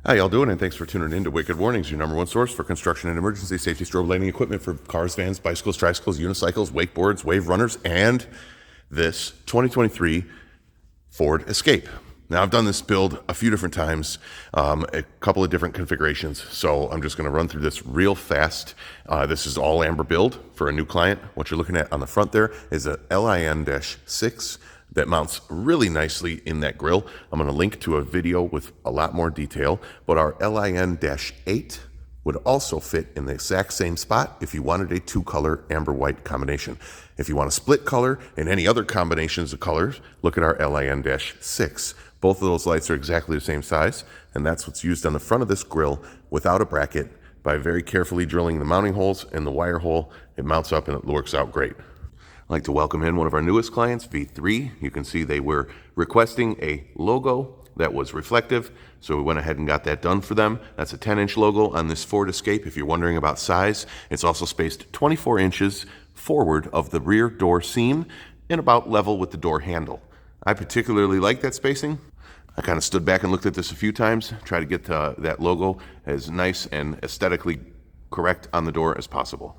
How y'all doing? And thanks for tuning in to Wicked Warnings, your number one source for construction and emergency safety strobe lighting equipment for cars, vans, bicycles, tricycles, unicycles, wakeboards, wave runners, and this 2023 Ford Escape. Now, I've done this build a few different times, a couple of different configurations, so I'm just going to run through this real fast. This is all amber build for a new client. What you're looking at on the front there is a LIN-6 that mounts really nicely in that grill. I'm going to link to a video with a lot more detail, but our LIN-8 would also fit in the exact same spot if you wanted a two-color amber-white combination. If you want a split color and any other combinations of colors, look at our LIN-6. Both of those lights are exactly the same size, and that's what's used on the front of this grill without a bracket. By very carefully drilling the mounting holes and the wire hole, it mounts up and it works out great. I'd like to welcome in one of our newest clients, V3. You can see they were requesting a logo that was reflective, so we went ahead and got that done for them. That's a 10-inch logo on this Ford Escape. If you're wondering about size, it's also spaced 24 inches forward of the rear door seam and about level with the door handle. I particularly like that spacing. I kind of stood back and looked at this a few times, try to get that logo as nice and aesthetically correct on the door as possible.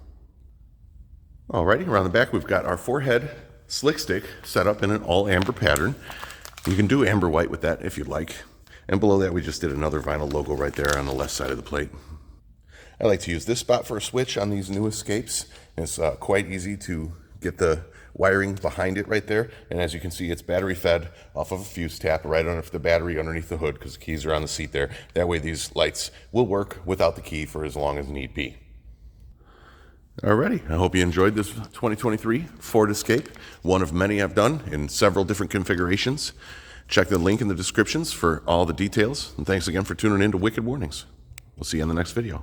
Alrighty, around the back we've got our forehead slick stick set up in an all amber pattern. You can do amber white with that if you'd like. And below that we just did another vinyl logo right there on the left side of the plate. I like to use this spot for a switch on these new Escapes. It's quite easy to get the wiring behind it right there. And as you can see, it's battery fed off of a fuse tap right under the battery underneath the hood because the keys are on the seat there. That way these lights will work without the key for as long as need be. Alrighty, I hope you enjoyed this 2023 Ford Escape, one of many I've done in several different configurations. Check the link in the descriptions for all the details, and thanks again for tuning in to Wicked Warnings. We'll see you in the next video.